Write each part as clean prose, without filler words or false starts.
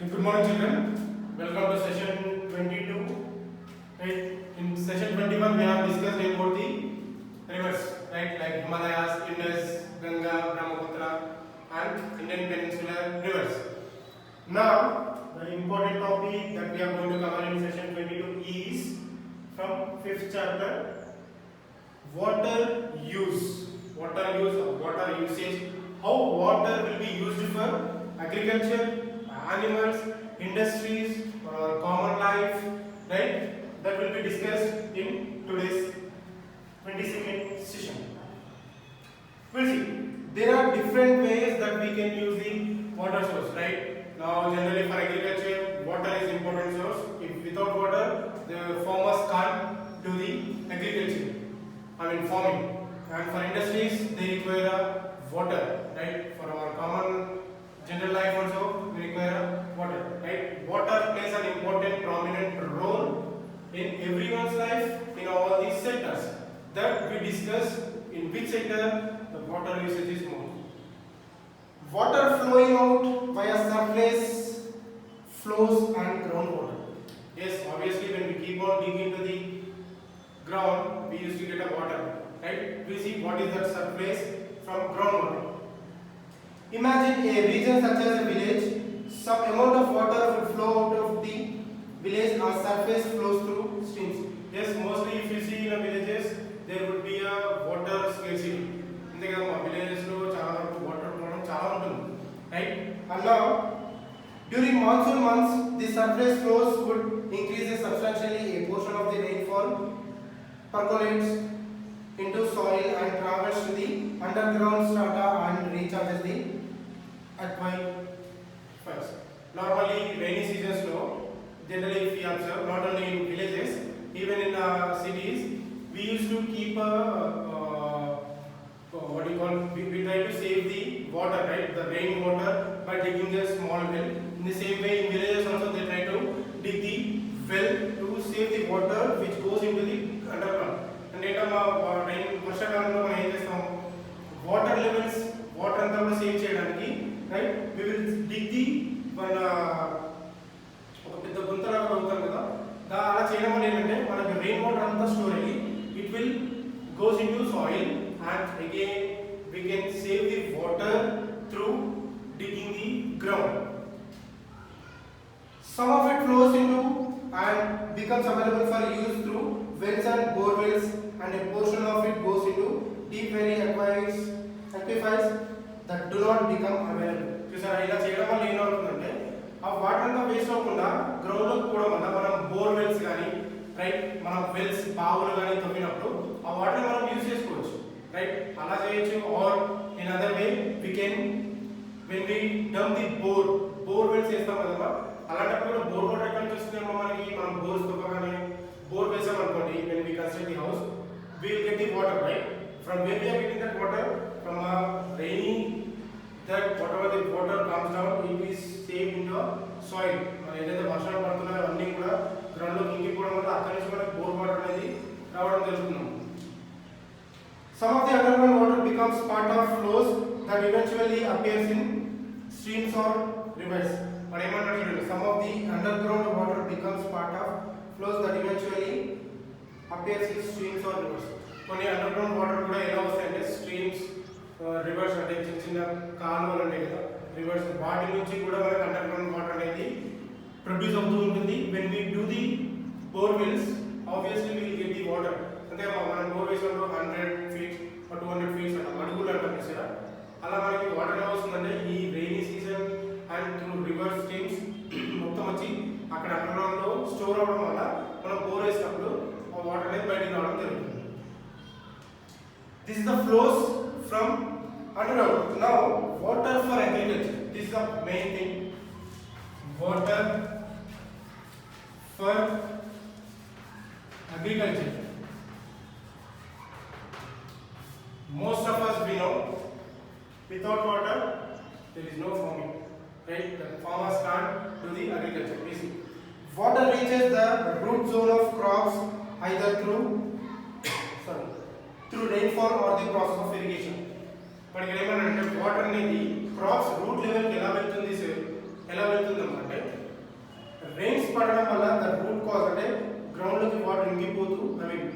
Good morning, children. Welcome to session 22. Right. In session 21, we have discussed about the rivers, right? Like Himalayas, Indus, Ganga, Brahmaputra, and Indian Peninsular rivers. Now, the important topic that we are going to cover in session 22 is from 5th chapter, water use. Water use or water usage. How water will be used for agriculture, animals, industries, or common life, right? That will be discussed in today's 22nd session. We'll see. There are different ways that we can use the water source, right? Now, generally for agriculture, water is important source. If without water, the farmers can't do the agriculture. Farming. And for industries, they require water, right? For our common general life also, we require water, right? Water plays an important, prominent role in everyone's life in all these sectors. That we discuss in which sector the water usage is more. Water flowing out via surface flows and groundwater. Yes, obviously when we keep on digging into the ground, we used to get a water, right? We see what is that surface from groundwater. Imagine a region such as a village. Some amount of water will flow out of the village or surface flows through streams. Yes, mostly if you see in the villages, there would be a water scarcity. In the villages, water problem, right? And now, during monsoon months, the surface flows would increase substantially. A portion of the rainfall percolates into soil and travels to the underground strata and recharges the aquifers. Normally, rainy seasons low. Generally, if we observe, not only in villages, even in cities, we used to keep we try to save the water, right? The rain water by digging a small well. In the same way, in villages also they try to dig the well to save the water which goes into the underground. And rain వర్షాకాలంలో మనం ఏం చేస్తాం, water levels water అంతా కూడా save చేయడానికి, right, we will dig the ఒక పెద్ద గుంతలాగా అవుతాం కదా, అలా చేయడం వల్ల ఏంటంటే మనకి రెయిన్ వాటర్ అంతా స్టోర్ అయ్యి it will goes into soil, and again we can save the water through digging the ground. Some of it flows into and becomes available for use through wells and bore wells, and a portion of it goes into deep very aquifers that do not become available. చూసారా, ఇలా చేయడం వల్ల ఏమవుతుందంటే ఆ water అంతా waste అవ్వకుండా ground లోకి పోవడం వల్ల మనం బోర్ వెల్స్ కానీ, రైట్, మనం వెల్స్ బావులు కానీ తవ్వినప్పుడు ఆ వాటర్ మనం యూజ్ చేసుకోవచ్చు, రైట్, అలా చేయొచ్చు. Or in other way we can when we dumb the bore wells చేస్తాం కదా, అలాంటప్పుడు బోర్ వాటర్ ఎక్కడ నుంచి వస్తుందేమో మనకి, మనం బోర్స్ తవ్వగానే బోర్ వేసాం అనుకోండి, when we construct the house, we will get the water, right? From where we are getting that water? From a rainy, that whatever the water comes down, it is saved in the soil. ఏదైతే వర్షాలు పడుతున్నాయో అన్నీ కూడా ground లోకి ఇంకిపోవడం వల్ల అక్కడి నుంచి మనకి bore water అనేది రావడం జరుగుతుంది. Some of the underground water becomes part of flows that eventually appears in streams or rivers. But ఏమంటారు చూడండి, some of the underground water becomes part of flows that eventually appears in streams or rivers. కొన్ని underground water కూడా ఎలా వస్తాయంటే streams, reverse, అంటే చిన్న చిన్న కాలువలు ఉంటాయి కదా, రివర్స్, వాటి నుంచి కూడా మనకి అండర్గ్రౌండ్ వాటర్ అనేది ప్రొడ్యూస్ అవుతూ ఉంటుంది. When we do the bore wells, obviously we will get the water. అంటే మనం బోర్ వేసినప్పుడు 100 feet 200 feet అడుగులు అంటాం కదా, అలా మనకి వాటర్ ఎలా వస్తుందంటే ఈ rainy season and through river streams మొత్తం వచ్చి అక్కడ అండర్గ్రౌండ్ లో స్టోర్ అవడం వల్ల మనం బోర్ వేసినప్పుడు ఆ వాటర్ అనేది బయటకు రావడం జరుగుతుంది. This is the flows from underground. Now, water for agriculture. This is the main thing. Water for agriculture. Most of us we know, without water there is no farming, right? The farmers can't do the agriculture. You see, water reaches the root zone of crops either through rainfall or the process of irrigation. But ఏమనంటే water అనేది crops root level కి ఎలా వెళ్తుంది, ఎలా వెళ్తుంది అంటే పడడం వల్ల the root cause అంటే గ్రౌండ్ లోకి వాటర్ ఇంకిపోతూ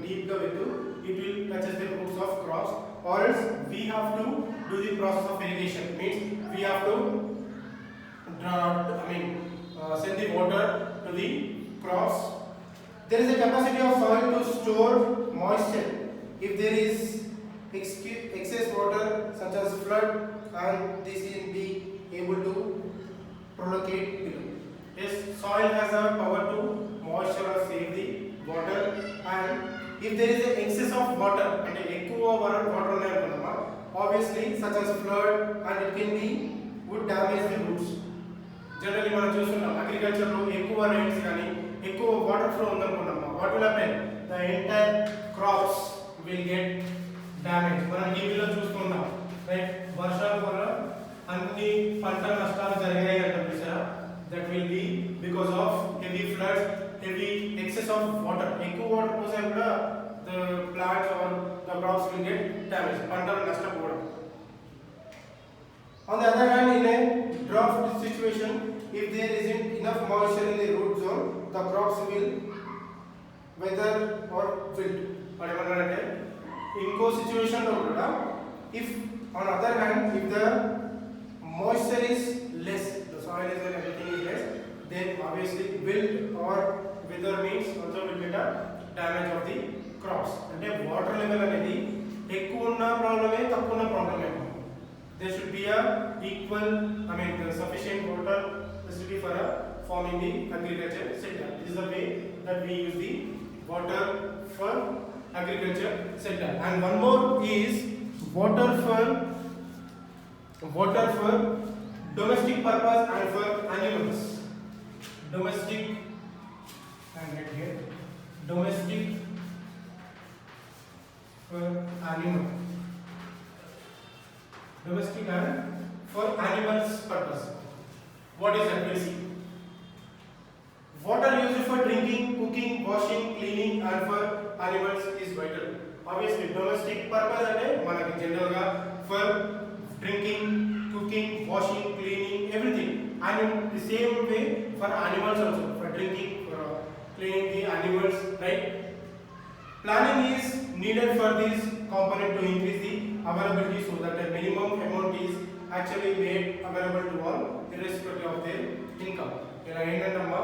డీప్ గా వెళ్తూ it will touches the roots of crops, or else we have to do the process of irrigation, means we have to send the water to the crops. There is a capacity of soil to store moisture if there is excess water such as flood, and this will be able to prolongate below. Yes, soil has a power to moisture or save the water, and if there is an excess of water and ఎక్కువ water ఉన్నాయి అనుకున్నామా, obviously such as flood, and it can be would damage the roots. Generally మనం చూస్తున్నాం agriculture లో ఎక్కువ rains కానీ ఎక్కువ water flow ఉందనుకున్నామా, what will happen, the entire crops will get damage. మనం టీవీలో చూస్తున్నాం రైట్, వర్షాల వల్ల అన్ని పంట నష్టాలు జరిగాయి అంటాం చూసారా, that will be because of heavy floods, heavy excess of water. ఎక్కువ వాటర్ పోసే కూడా the plants or the crops will get damage, పంటలు నష్టపోవడం. On the other hand, in a drought situation, if there isn't enough moisture in the root zone, the crops will wither or wilt. అంటే ఇంకో situation లో కూడా if on other hand if the moisture is less, the soil is and everything is less, then obviously wilt or wither means also will get a damage of the crops. అంటే water level అనేది ఎక్కువ ఉన్న ప్రాబ్లమే, తక్కువ ఉన్న ప్రాబ్లమే. There should be a equal, the sufficient water facility for farming the agriculture sector. This is the way that we use the water for agriculture sector. And one more is water for domestic purpose and for animals. Domestic and right here, domestic for animals. Domestic and for animals purpose. What is that? We'll see. Water used for drinking, cooking, washing, cleaning, and for animals is vital. Obviously, domestic purpose ante manaki general ga for drinking, cooking, washing, cleaning, everything. And in the same way for animals also, for drinking, for cleaning the animals, right? Planning is needed for this component to increase the availability, so that a minimum amount is actually made available to all irrespective of their income. ఇలా ఏంటంటమ్మా,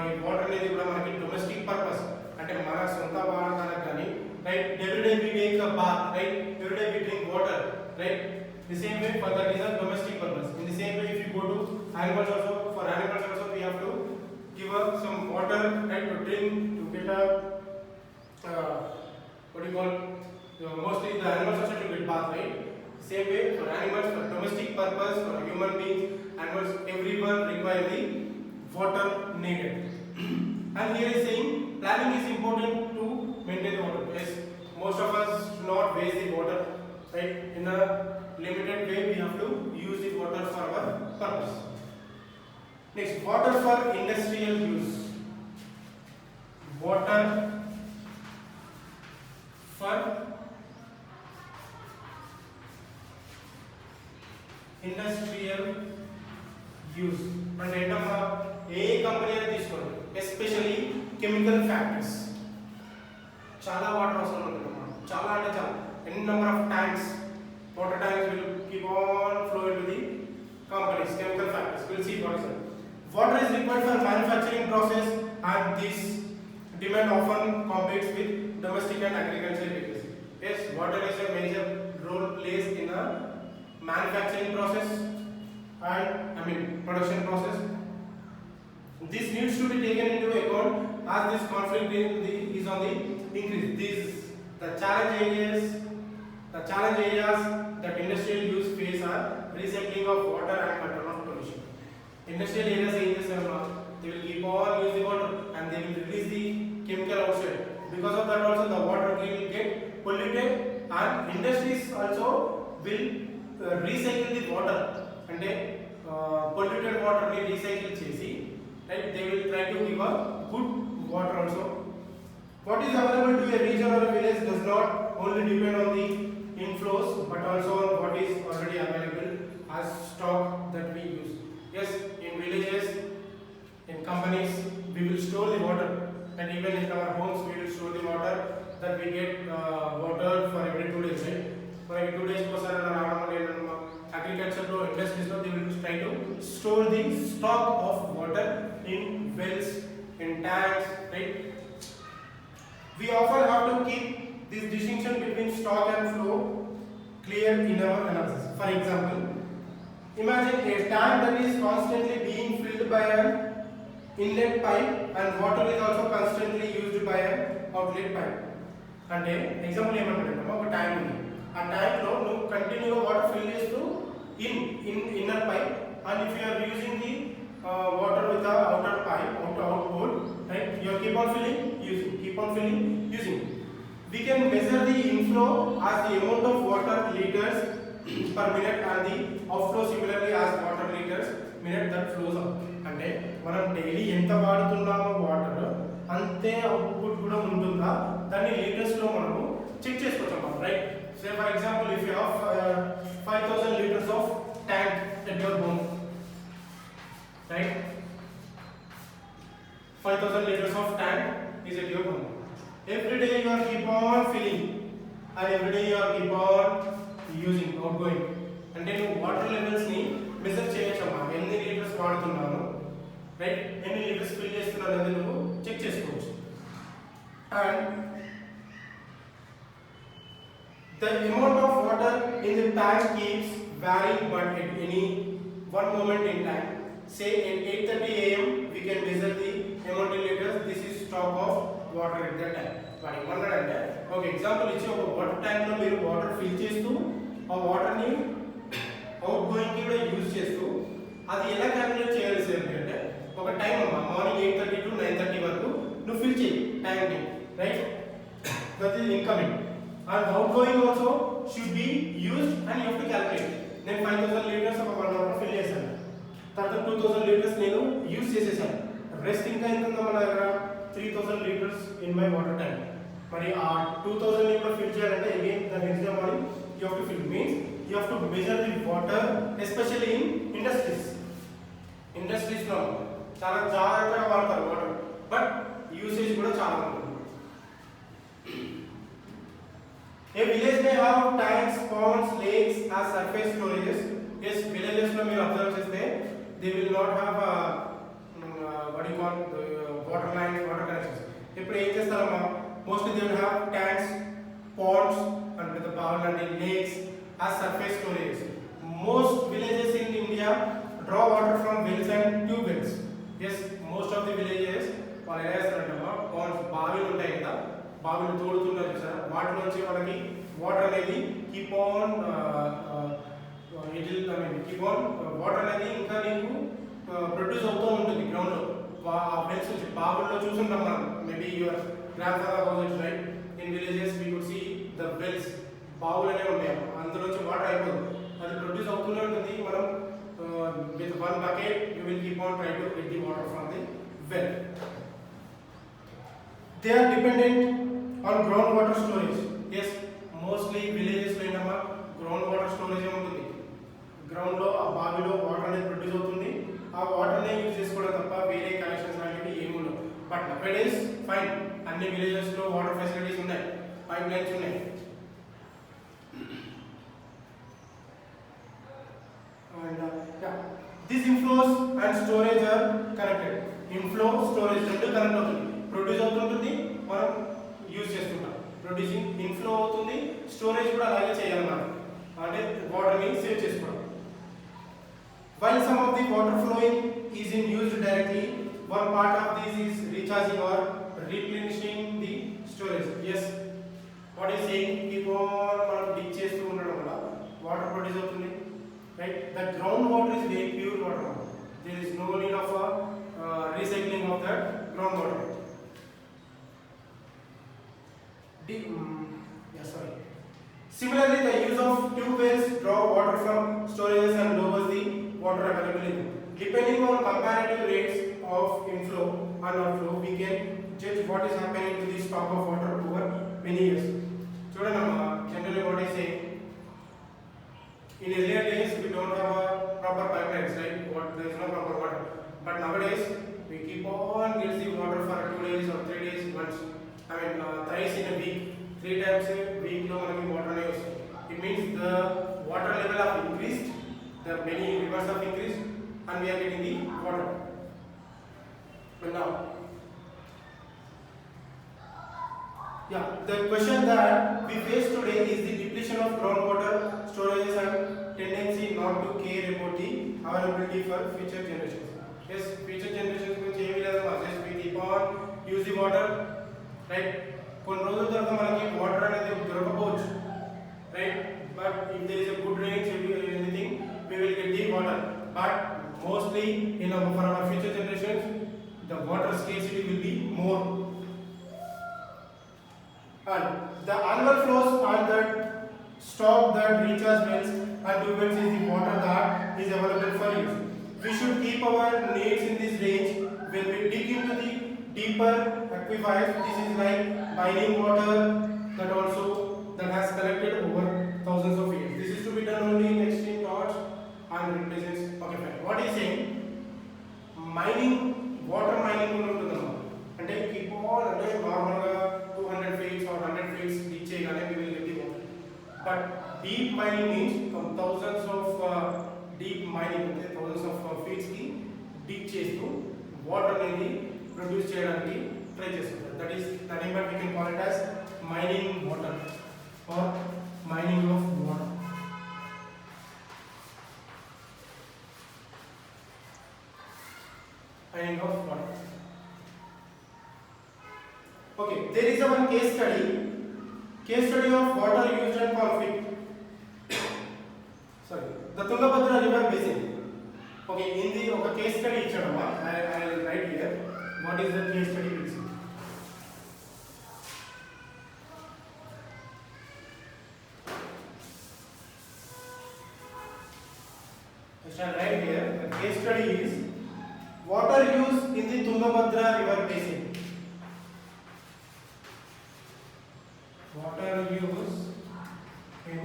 ఈ water అనేది కూడా మనకి domestic purpose, అంటే మన సొంత వాడకానికి కానీ, right, everyday we take a bath, right, everyday we drink water, right, the same way for that is a domestic purpose. In the same way if you go to animals also, for animals also we have to give up some water, right, to drink, to get a what do you call, mostly the animals also to get bath, right? Same way for animals, for domestic purpose, for human beings, animals, everyone require the water needed. And here is saying planning is important to maintain the water. Yes, most of us do not waste the water, right? In a limited way we have to use the water for our purpose. Next, water for industrial use. Water for industrial use. అంటే ఏంటమ్మా, ఏ company అయినా తీసుకోండి, especially chemical factories, చాలా water అవసరం ఉంటుందమ్మా, చాలా అంటే చాలా. ఎన్ని number of tanks, water tanks will keep on flow into the companies, chemical factories. We'll see what is it. Water is required for manufacturing process, and this demand often competes with domestic and agricultural areas. Yes, water is a major role plays in a manufacturing process and production process. This needs to be taken into account as this conflict is on the increase. The challenge areas that industrial use face are recycling of water and control of pollution. Industrial areas they will keep on using water and they will release the chemical outside. Because of that also the water will get polluted, and industries also will recycle the water, and polluted water ni recycle chesi, right, they will try to give a good water also. What is available to a region or a village does not only depend on the inflows but also on what is already available as stock that we use. Yes, in villages, in companies, we will even in our homes we will store the water, that we get water for every 2 days, right? For every 2 days agriculture to industries, they will try to store the stock of water in wells, in tanks, right? We often have to keep this distinction between stock and flow clear in our analysis. For example, imagine a tank that is constantly being filled by an inlet pipe and water is also constantly used by an outlet pipe. అంటే example ఏమంటారంటే ఒక tank ఉంది, ఆ tank లో నువ్వు కంటిన్యూగా water fill చేస్తూ inner pipe, and if you are using the water with the outer pipe, output, right, you keep on filling using. We can measure the inflow as the amount of water liters per minute and the outflow similarly as water liters minute that flows out. అంటే మనం daily ఎంత వాడుతున్నామో water అంతే output కూడా ఉంటుందా దాన్ని litres లో మనము check చేసుకోవచ్చు, right? Say for example if you have 5000 liters of tank at your home, right? 5000 liters of tank is at your home. Every day you are keep on filling and every day you are keep on using, outgoing. అంటే నువ్వు water levels ని measure చేయొచ్చమ్మా, ఎన్ని litres వాడుతున్నాను, right, ఎన్ని litres fill చేస్తున్నాను అనేది నువ్వు check చేసుకోవచ్చు. And the amount of water in the tank keeps varying, but at any one moment in time, say at 8:30 am we can measure the amount in liters. This is stock of water at that time. వాడు ఏమన్నాడంటే ఒక example ఇచ్చి ఒక water tank లో మీరు water fill చేస్తూ ఆ water ని అవుట్ గోయింగ్ కి కూడా యూజ్ చేస్తూ అది ఎలా క్యాలిక్యులేట్ చేయాలి సార్ అంటే ఒక టైం అమ్మా, మార్నింగ్ 8:30 to 9:30 వరకు నువ్వు ఫిల్ చేయి ట్యాంక్ ని, right? That is incoming. And outgoing also should be used and you have to calculate. నేను 5000 liters ఒక 1 hour ఫిల్ చేశాను, తర్వాత 2000 liters నేను యూజ్ చేసేసాను, రెస్ట్ ఇంకా ఎంత ఉందో మన దగ్గర 3000 liters in my water tank. మరి ఆ 2000 ని కూడా ఫిల్ చేయాలంటే again the next day morning you have to fill, means you have to measure the water, especially in industries లో చాలా జాగ్రత్తగా వాడతారు వాటర్, బట్ యూసేజ్ కూడా చాలా ఉంటుంది. A village may have tanks, ponds, lakes as surface storages. Yes, villages lo meer observe cheste they will not have what you call water lines, water connections. Ippudu em chestarama, mostly they will have tanks, ponds and with the power and lakes as surface storages. Most villages in India draw water from wells and tube wells. Yes, most of the villages వాళ్ళు ఎలా చేస్తారంటమ్మా, ponds, బావిలు ఉంటాయి కదా, బావిలు తోడుతున్నారు చూసారా, water నుంచి మనకి water అనేది keep on water అనేది ఇంకా నీకు ప్రొడ్యూస్ అవుతూ ఉంటుంది గ్రౌండ్ లో. ఆ వెల్స్ నుంచి బావుల్లో చూసుంటాం మనం, maybe your grandfather houses, right? In villages we could see the wells, బావులు అనేవి ఉంటాయి, అందులో నుంచి వాటర్ అయిపోదు, అది ప్రొడ్యూస్ అవుతూనే ఉంటుంది. మనం with one bucket you will keep on try to get the water from the well. They are dependent on groundwater storage. Yes, mostly villages లో ఏంటమ్మా గ్రౌండ్ వాటర్ స్టోరేజ్ ఉంటుంది, గ్రౌండ్ లో ఆ బావిలో వాటర్ అనేది ప్రొడ్యూస్ అవుతుంది, ఆ వాటర్ నే యూజ్ చేసుకోవడం తప్ప వేరే కనెక్షన్స్ అనేవి ఏమి ఉండవు. బట్ నౌడేస్ ఫైన్, అన్ని విలేజెస్ లో వాటర్ ఫెసిలిటీస్ ఉన్నాయి, పైప్ లైన్స్ ఉన్నాయి. And these inflows and storage are connected. Inflow, storage రెండు కనెక్ట్ అవుతుంది, ప్రొడ్యూస్ అవుతుంటుంది, మనం యూజ్ చేస్తుంటాం, ప్రొడ్యూసింగ్ ఇన్ఫ్లో అవుతుంది, స్టోరేజ్ కూడా అలాగే చేయాలన్నమాట, అంటే వాటర్ని సేవ్ చేసుకోవడం. While some of the water flowing is in used directly, one part of this is recharging or replenishing the storage. Yes, what is saying, keep on మనం Dick చేస్తూ ఉండడం వల్ల వాటర్ ప్రొడ్యూస్ అవుతుంది, right? The ground water is very pure water. There is no need of a recycling of that ground water. Similarly, the use of tube wells draw water from storages and lowers the water availability. Depending on comparative rates of inflow and outflow, we can judge what is happening to the stock of water over many years. Chudana, generally what I say, in earlier days we don't have a proper pipelines, right? There is no proper water. But nowadays We keep on gets the water for 2 days or 3 days once. I mean thrice in a week. 3 times a week lo manaki water ne vastundi. It means the water level have increased, the many rivers have increased, and we are getting the water. But now, yeah, the question that we face today is the depletion of groundwater storages and tendency not to care about the availability for future generations. Yes, future generations will change just we keep on use the water, right? కొన్ని రోజుల తర్వాత మనకి water అనేది దొరకకపోవచ్చు, right? But if there is a good rain, anything, we will get the water. But mostly for our future generations, the water scarcity will be more. And the annual flows are that stock that recharge wells and tube wells is the water that is available for use. We should keep our needs in this range. When we dig into the deeper aquifers, this is like mining water that has collected over thousands of years. This is to be done only in extreme droughts and represents. Okay, fine. What is saying? Mining, water mining and then keep on normal 200 feet or 100 feet dig cheyagane we will get the water. But deep mining means from thousands of deep mining, thousands of feet ki dig chestu water అనేది produce చేయడానికి try చేస్తుంటారు. That is nothing but we can call it as mining water or mining of water. Mining of water. Okay, there is one case study of water used in conflict. Sorry, the Tungabhadra river basin. Okay, in the case study ichadama, I will write here. What is the case study basin? I shall write here. The case study is water use in the Tungabhadra river basin. Water use in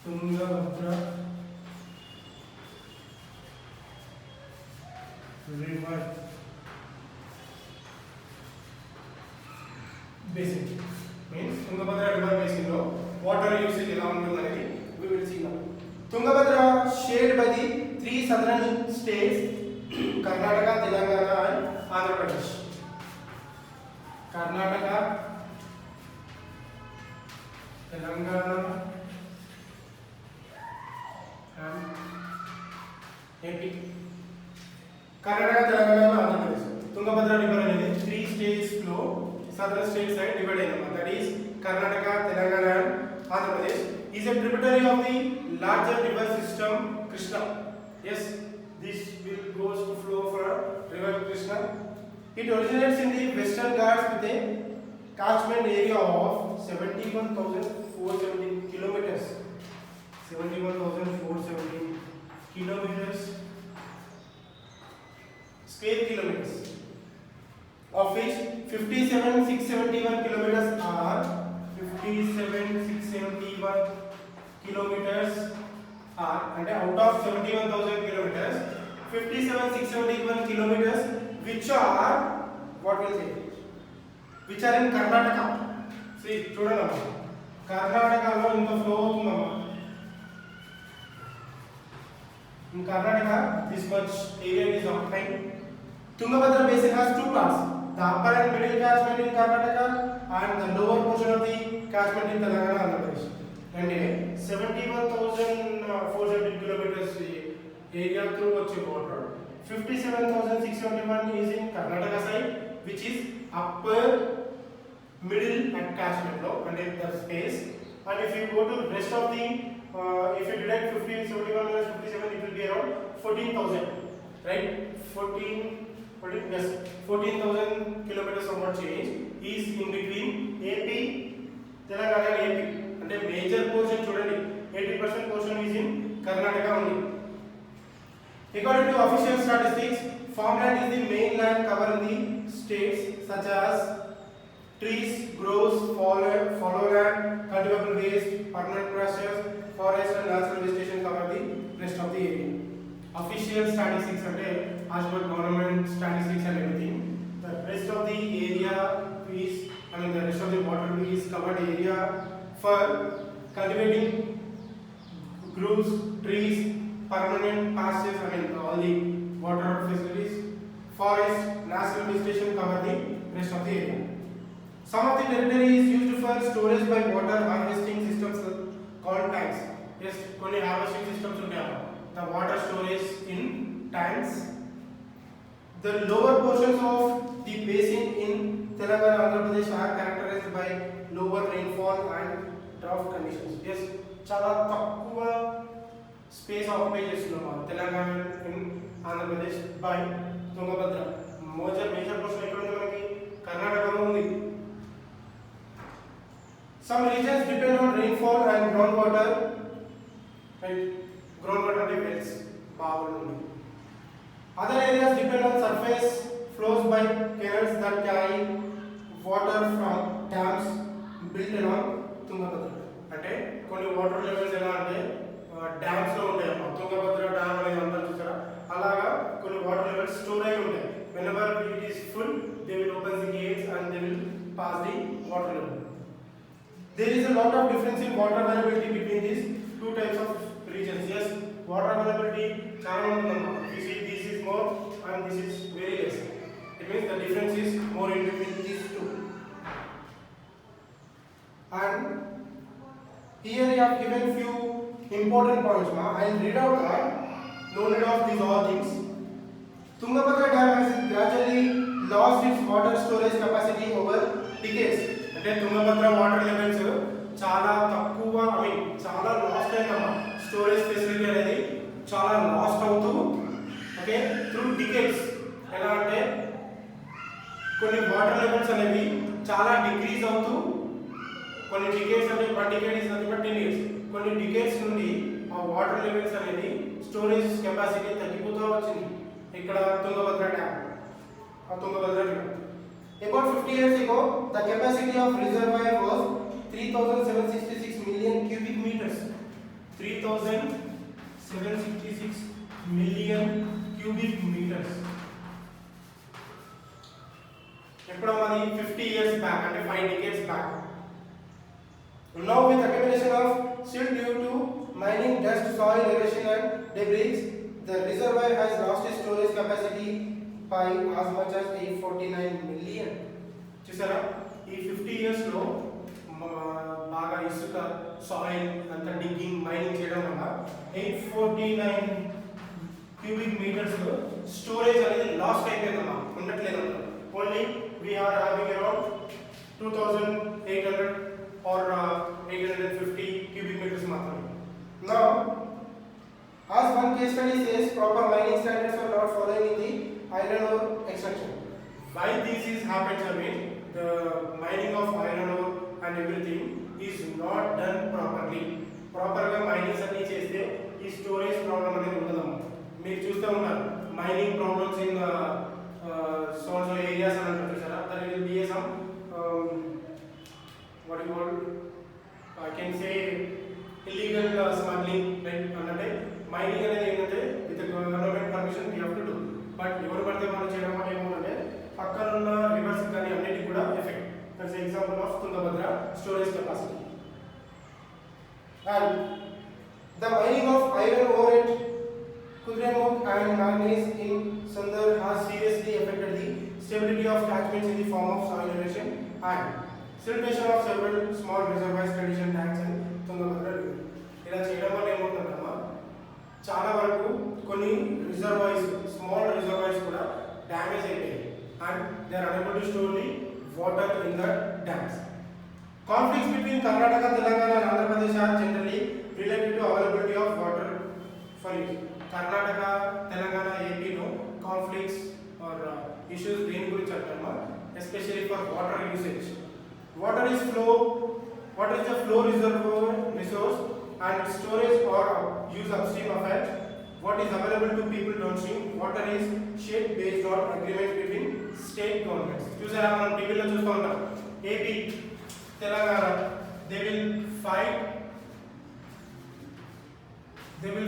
Tungabhadra river basin. Means Tungabhadra river basin lo water usage ela untundani we will see now. Tungabhadra shared by the 3 southern states Karnataka, Telangana and Andhra Pradesh. Karnataka, Telangana and AP. Karnataka, Telangana and Andhra Pradesh. Tungabhadra river అనేది 3 states లో southern state side divide అయ్యింది. That is Karnataka, Telangana and Andhra Pradesh is a tributary of the larger river system Krishna. Yes, this will goes to flow for river Krishna. It originates in the Western Ghats with a catchment area of 71,417 kilometers. 71,417 kilometers, square kilometers, of which 57,671 kilometers are 57,671 kilometers are, and out of 71,000 kilometers, 57,671 kilometers which are what will say, which are in Karnataka. See, చూడండి కర్ణాటకలో ఇంత flow అవుతుందమ్మా. In Karnataka, this much area is occupied. Tungabhadra basin has two parts: the upper and middle catchment in Karnataka and the lower portion of the catchment in Telangana and Andhra Pradesh. And 71,470 kilometers area through వచ్చే water. 57,671 is in Karnataka side, which is upper, middle and catchment law and the space. And if you go to rest of the, if you deduct 71 minus 57, it will be around 14,000, right? 14,000 kilometers of what change is in between AP, Telangana and AP. And the major portion, 80% portion is in Karnataka only. According to official statistics, farmland is the main land covered in the states such as trees, groves, fallow land, cultivable waste, permanent pastures, forest and natural vegetation cover the rest of the area. Official statistics అంటే as per government statistics and everything. The rest of the area is, the rest of the water is covered area for cultivating groves, trees, permanent pastures, all the water facilities, forest, natural vegetation cover the rest of the area. Some of the territory is used for storage by water harvesting systems called tanks. Yes, konni harvesting systems untaya. The water storage in tanks. The lower portions of the basin in Telangana, Andhra Pradesh are characterized by lower rainfall and drought conditions. Yes, chala takkuva space occupy chestunnama Telangana in Andhra Pradesh by Tungabhadra. Major portion ekkada undi manaki Karnataka lo undi. Some regions depend on rainfall and groundwater, right? Groundwater wells, bavulu. Other areas depend on surface flows by canals that carry water from dams built along Tungabhadra. అంటే కొన్ని water levels ఎలా అంటే dams లో ఉంటాయి అన్నమాట. Tungabhadra dam అనేది అంటారు చూసారా, అలాగా కొన్ని వాటర్ లెవెల్స్ స్టోర్ అయి ఉంటాయి. whenever it is full they will open the gates and they will pass the water level. There is a lot of difference in water availability between these two types of regions. Yes, water availability చాలా ఉంటుందన్నమాట. You see, this is more and this is very less. It means the difference is more in between these two. And here I have given few important points. I will read out that. No need of these all things. Tungabhadra Dam has gradually lost its water storage capacity over decades. అంటే Tungabhadra water levels చాలా తక్కువ, చాలా last అయిందమ్మా. Storage facility అనేది చాలా last అవుతూ, okay, through decades. ఎలా అంటే కొన్ని వాటర్ లెవెల్స్ అనేవి చాలా డిక్రీజ్ అవుతూ, కొన్ని డికేట్స్ అంటే 1 decade is nothing but 10 years. కొన్ని డికేట్స్ నుండి ఆ వాటర్ లెవెల్స్ అనేది స్టోరేజ్ కెపాసిటీ తగ్గిపోతూ వచ్చింది. ఇక్కడ Tungabhadra dam, Tungabhadra river. About 50 years ago, the capacity of reservoir was 3,766 million cubic meters. 3,766 million cubic meters. ఎప్పుడు అది 50 years back, అంటే 5 decades back. Now with accumulation of silt due to mining, dust, soil erosion and debris, the reservoir has lost its storage capacity by as much as 849 million. చూసారా, ఈ 50 years లో బాగా ఇసుక, soil అంతా digging, mining చేయడం వల్ల 849 cubic metres storage అనేది last అయిపోయిందమ్మా, ఉండట్లేదు. Only we are having around 2800 or 850 cubic meters మాత్రమే. Now, as one case study says, proper mining standards are not following in the iron ore extraction. Why this is happens? The mining of iron ore and everything is not done properly. Proper గా minings అన్ని చేస్తే ఈ storage problem అనేది ఉండదమ్మా. మీరు చూస్తూ ఉంటారు mining problems in so areas అని అంటారు చూసారా. That will be some what you call, I can say illegal smuggling, right? అంటే మైనింగ్ అనేది ఏంటంటే with government permission we have to do. But ఎవరు పడితే వాళ్ళు చేయడం వల్ల ఏమవుతుందంటే పక్కనున్న రివర్స్ కానీ అన్నిటికీ కూడా effect. That's example of Tungabhadra storage capacity. And the mining of iron ore at Kudremukh and manganese in Sundar has seriously affected the stability of catchments in the form of soil erosion and siltation of several small reservoirs, condition tanks and Tungabhadra river. ఇలా చేయడం వల్ల ఏమవుతుందమ్మా, చాలా వరకు కొన్ని reservoirs, small reservoirs కూడా damage అయిపోయాయి and they are unable to store the water in the dams. Conflicts between Karnataka, Telangana and Andhra Pradesh are generally related to availability of water for use. Karnataka, Telangana, ఏపీలో conflicts or issues దేని గురించి అంటామా, especially for water usage. Water is flow, what is the flow reservoir resource and storage or use upstream affect what is available to people downstream. Water is shaped based on agreement between state governments. చూసారా, మనం టీవీలో చూస్తూ ఉంటాం AP, Telangana, they will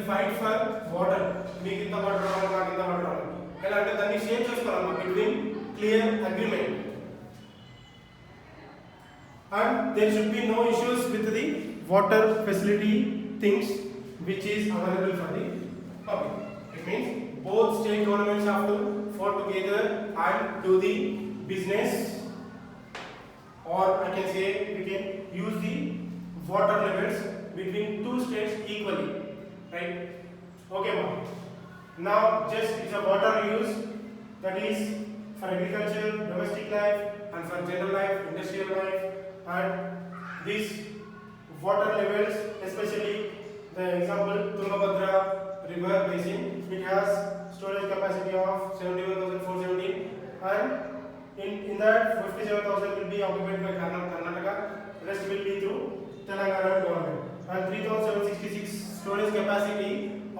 fight for water. మీకు ఇంత water రావాలి, నాకు ఇంత వాటర్ రావాలి. ఎలా అంటే దాన్ని షేర్ చేసుకోవాలమ్మా between clear agreement. And there should be no issues with the water facility things which is available for the public. It means both state governments have to work together and do the business, or I can say we can use the water levels between two states equally, right? Okay, ma'am. Now just it's a water use that is for agriculture, domestic life, and for general life, industrial life. And these water levels, especially the example Tungabhadra river basin, it has storage capacity of 71,470, and in that 57,000 will be occupied by Karnataka, rest will be through Telangana government. And 3,766 storage capacity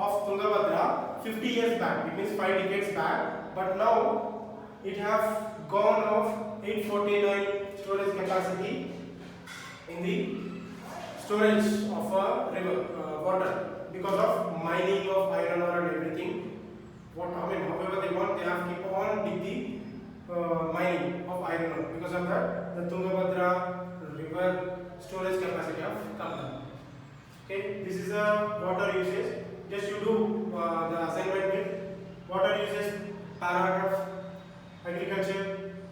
of Tungabhadra 50 years back, it means 5 decades back, but now it have gone of 849 storage capacity in the storage of a river water because of mining of iron ore and everything. What I mean, however they want, they have keep on dig the mining of iron ore. Because of that, the Tungabhadra river storage capacity of come down. Okay, this is a water usage. Just you do the assignment with water usage paragraph, agriculture,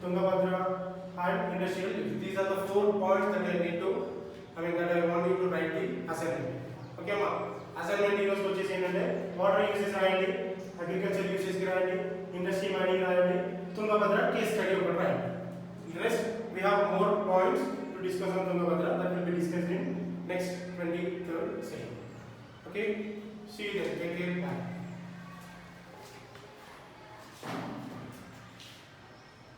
Tungabhadra, and industrial use. These are the 4 points that I need to, that I want you to write the assignment. Okay, ma. Assignment ఈరోజు వచ్చేసి ఏంటంటే water usage రాయండి, agriculture usage రాయండి, industry mining రాయండి, Tungabhadra case study ఒకటి రాయండి. Rest we have more points to discuss on Tungabhadra that will be discussed in next 23rd session. Okay, see you then. Take care.